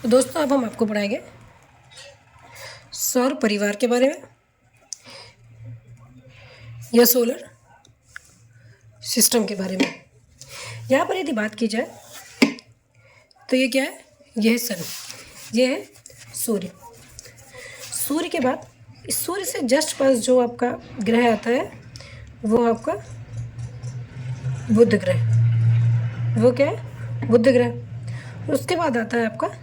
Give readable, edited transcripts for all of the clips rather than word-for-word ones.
तो दोस्तों अब हम आपको पढ़ाएंगे सौर परिवार के बारे में या सोलर सिस्टम के बारे में। यहाँ पर यदि बात की जाए तो ये क्या है, यह है सन, ये है सूर्य। सूर्य के बाद इस सूर्य से जस्ट पास जो आपका ग्रह आता है वो आपका बुध ग्रह, वो क्या है, बुध ग्रह। उसके बाद आता है आपका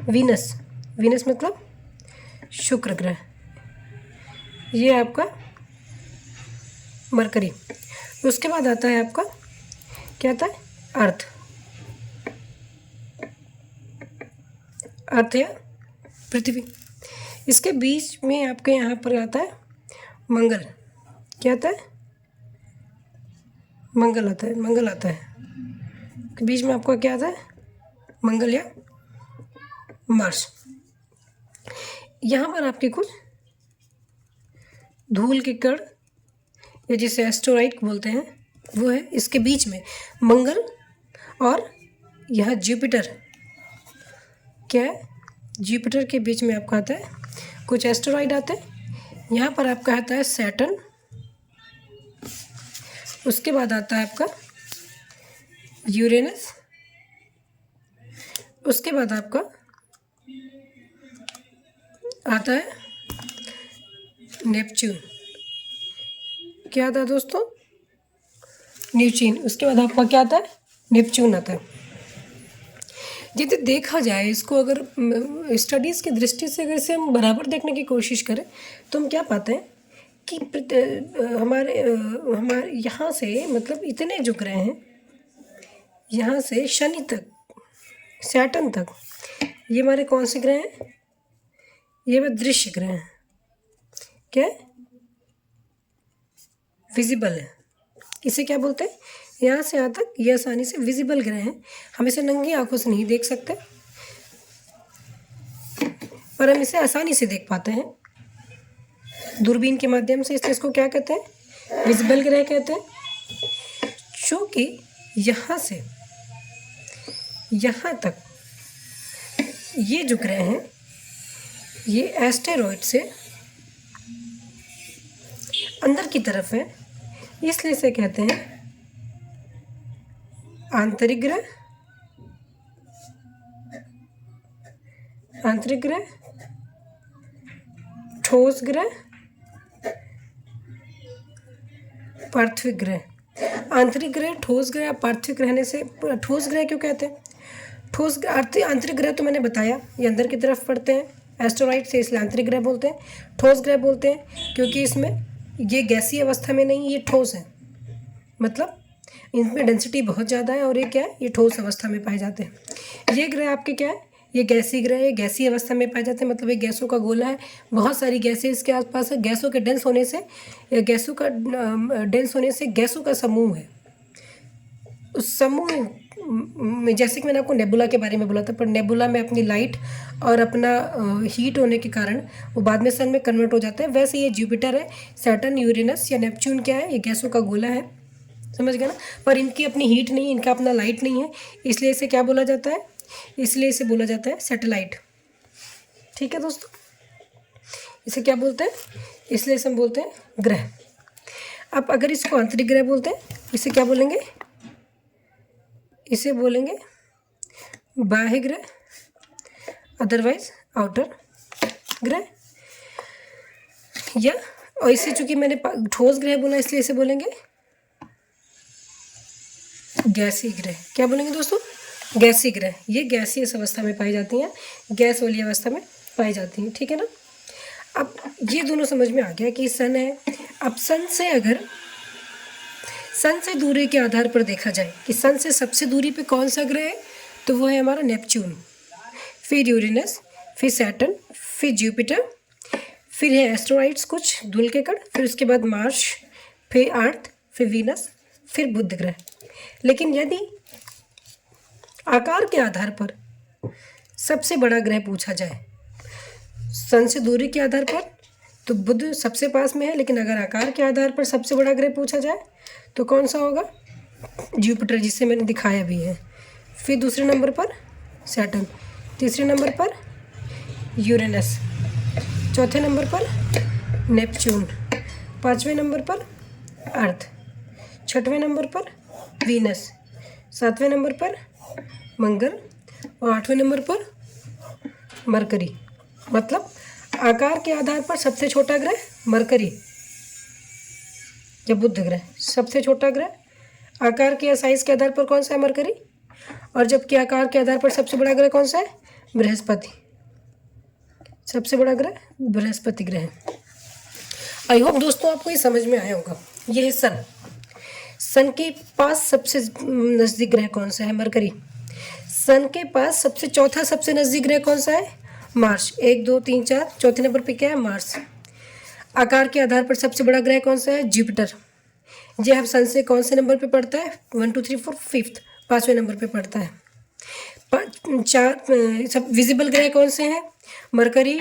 वीनस, वीनस मतलब शुक्र ग्रह, ये आपका मरकरी। उसके बाद आता है आपका क्या आता है, अर्थ, अर्थ या पृथ्वी। इसके बीच में आपके यहाँ पर आता है मंगल, क्या आता है, मंगल आता है, मंगल आता है। बीच में आपका क्या आता है, मंगल या मार्स। यहाँ पर आपके कुछ धूल के कण या जिसे एस्टेरॉइड बोलते हैं वो है इसके बीच में। मंगल और यह जुपिटर, क्या है, जुपिटर के बीच में आपका आता है कुछ एस्टेरॉइड आते हैं। यहाँ पर आपका आता है सैटर्न। उसके बाद आता है आपका यूरेनस। उसके बाद आपका आता है नेपच्यून, क्या आता है दोस्तों, न्यूचीन। उसके बाद आपका क्या आता है, नेपच्यून आता है। यदि देखा जाए इसको, अगर स्टडीज़ की दृष्टि से अगर इसे हम बराबर देखने की कोशिश करें तो हम क्या पाते हैं कि हमारे यहाँ से मतलब इतने जो ग्रह हैं, यहाँ से शनि तक, सैटर्न तक, ये हमारे कौन से ग्रह हैं, ये वे दृश्य ग्रह हैं, क्या है, विजिबल है। इसे क्या बोलते हैं, यहाँ से यहाँ तक ये आसानी से विजिबल ग्रह हैं। हम इसे नंगी आंखों से नहीं देख सकते पर हम इसे आसानी से देख पाते हैं दूरबीन के माध्यम से। इसलिए इसको क्या कहते हैं, विजिबल ग्रह कहते हैं। चूँकि यहाँ से यहाँ तक ये जो ग्रह हैं ये एस्टेरॉइड से अंदर की तरफ है, इसलिए इसे कहते हैं आंतरिक ग्रह, आंतरिक ग्रह, ठोस ग्रह, पार्थिव ग्रह। आंतरिक ग्रह, ठोस ग्रह, पार्थिव रहने से ठोस ग्रह क्यों कहते हैं, ठोस आंतरिक ग्रह तो मैंने बताया ये अंदर की तरफ पड़ते हैं एस्टेरॉइड से, इसलिए आंतरिक ग्रह बोलते हैं। ठोस ग्रह बोलते हैं क्योंकि इसमें ये गैसीय अवस्था में नहीं, ये ठोस है, मतलब इनमें डेंसिटी बहुत ज़्यादा है और ये क्या है, ये ठोस अवस्था में पाए जाते हैं। ये ग्रह आपके क्या है, ये गैसीय ग्रह है, गैसीय अवस्था में पाए जाते हैं, मतलब एक गैसों का गोला है, बहुत सारी गैसें इसके आसपास है। गैसों के डेंस होने से, गैसों का डेंस होने से गैसों का समूह है। उस समूह में जैसे कि मैंने आपको नेबुला के बारे में बोला था, पर नेबुला में अपनी लाइट और अपना हीट होने के कारण वो बाद में सन में कन्वर्ट हो जाता है। वैसे ये जुपिटर है, सैटर्न, यूरेनस या नेपच्यून क्या है, ये गैसों का गोला है, समझ गया ना। पर इनकी अपनी हीट नहीं, इनका अपना लाइट नहीं है, इसलिए इसे क्या बोला जाता है, इसलिए इसे बोला जाता है सैटेलाइट। ठीक है दोस्तों, इसे क्या बोलते हैं, इसलिए इसे हम बोलते हैं ग्रह। अब अगर इसको आंतरिक ग्रह बोलते हैं, इसे क्या बोलेंगे, इसे बोलेंगे बाह्य ग्रह, अदरवाइज आउटर ग्रह। या और इसे चूंकि मैंने ठोस ग्रह बोला इसलिए इसे बोलेंगे गैसीय ग्रह। क्या बोलेंगे दोस्तों, गैसीय ग्रह। ये गैसीय अवस्था में पाई जाती हैं, गैस वाली अवस्था में पाई जाती हैं, ठीक है ना। अब ये दोनों समझ में आ गया कि सन है। अब सन से अगर सन से दूरी के आधार पर देखा जाए कि सन से सबसे दूरी पे कौन सा ग्रह है, तो वो है हमारा नेपच्यून, फिर यूरेनस, फिर सैटर्न, फिर जुपिटर, फिर है एस्टेरॉइड्स कुछ धूल के कण, फिर उसके बाद मार्स, फिर अर्थ, फिर वीनस, फिर बुध ग्रह। लेकिन यदि आकार के आधार पर सबसे बड़ा ग्रह पूछा जाए सन से दूरी के आधार पर, तो बुध सबसे पास में है। लेकिन अगर आकार के आधार पर सबसे बड़ा ग्रह पूछा जाए तो कौन सा होगा, जुपिटर, जिसे मैंने दिखाया भी है। फिर दूसरे नंबर पर सैटर्न, तीसरे नंबर पर यूरेनस, चौथे नंबर पर नेपच्यून, पाँचवें नंबर पर अर्थ, छठवें नंबर पर वीनस, सातवें नंबर पर मंगल और आठवें नंबर पर मरकरी। मतलब आकार के आधार पर सबसे छोटा ग्रह मरकरी या बुध ग्रह, सबसे छोटा ग्रह आकार के या साइज के आधार पर कौन सा है? मरकरी। और जबकि आकार के आधार पर सबसे बड़ा ग्रह कौन सा है? बृहस्पति। सबसे बड़ा ग्रह बृहस्पति ग्रह है। आई होप दोस्तों आपको ये समझ में आया होगा। ये है सन। सन के पास सबसे नज़दीक ग्रह कौन सा है? मरकरी। सन के पास सबसे चौथा सबसे नज़दीक ग्रह कौन सा है? मार्स। 1 2 3 4, चौथे नंबर पे क्या है? मार्स। आकार के आधार पर सबसे बड़ा ग्रह कौन सा है? जुपिटर। यह अब सन से कौन से नंबर पे पड़ता है? 1 2 3 4 5th, 5वें नंबर पे पड़ता है। सब विजिबल ग्रह कौन से हैं? मरकरी,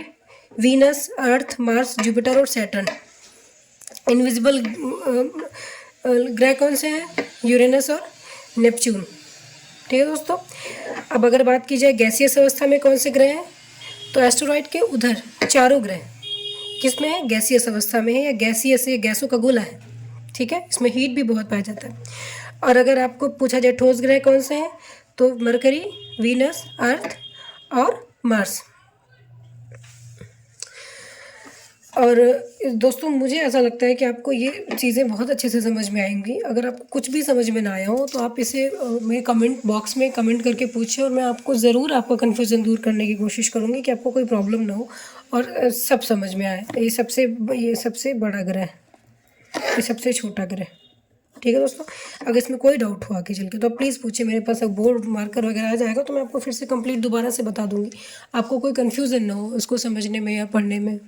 वीनस, अर्थ, मार्स, जुपिटर और सैटर्न। इनविजिबल ग्रह कौन से हैं? यूरेनस और नेपच्यून। ठीक है दोस्तों। अब अगर बात की जाए गैसीय अवस्था में कौन से ग्रह हैं, तो एस्टेरॉइड के उधर चारों ग्रह किस में है? गैसीय अवस्था में है या गैसीय से गैसों का गोला है। ठीक है, इसमें हीट भी बहुत पाया जाता है। और अगर आपको पूछा जाए ठोस ग्रह कौन से हैं, तो मरकरी, वीनस, अर्थ और मार्स। और दोस्तों मुझे ऐसा लगता है कि आपको ये चीज़ें बहुत अच्छे से समझ में आएंगी। अगर आपको कुछ भी समझ में ना आया हो तो आप इसे मेरे कमेंट बॉक्स में कमेंट करके पूछिए और मैं आपको ज़रूर आपका कन्फ्यूज़न दूर करने की कोशिश करूँगी कि आपको कोई प्रॉब्लम ना हो और सब समझ में आए। ये सबसे बड़ा ग्रह, ये सबसे छोटा ग्रह। ठीक है दोस्तों। अगर इसमें कोई डाउट हो आगे चल के तो आप प्लीज़ पूछिए। मेरे पास अब बोर्ड मार्कर वगैरह आ जाएगा तो मैं आपको फिर से कंप्लीट दोबारा से बता दूँगी, आपको कोई कन्फ्यूज़न ना हो उसको समझने में या पढ़ने में।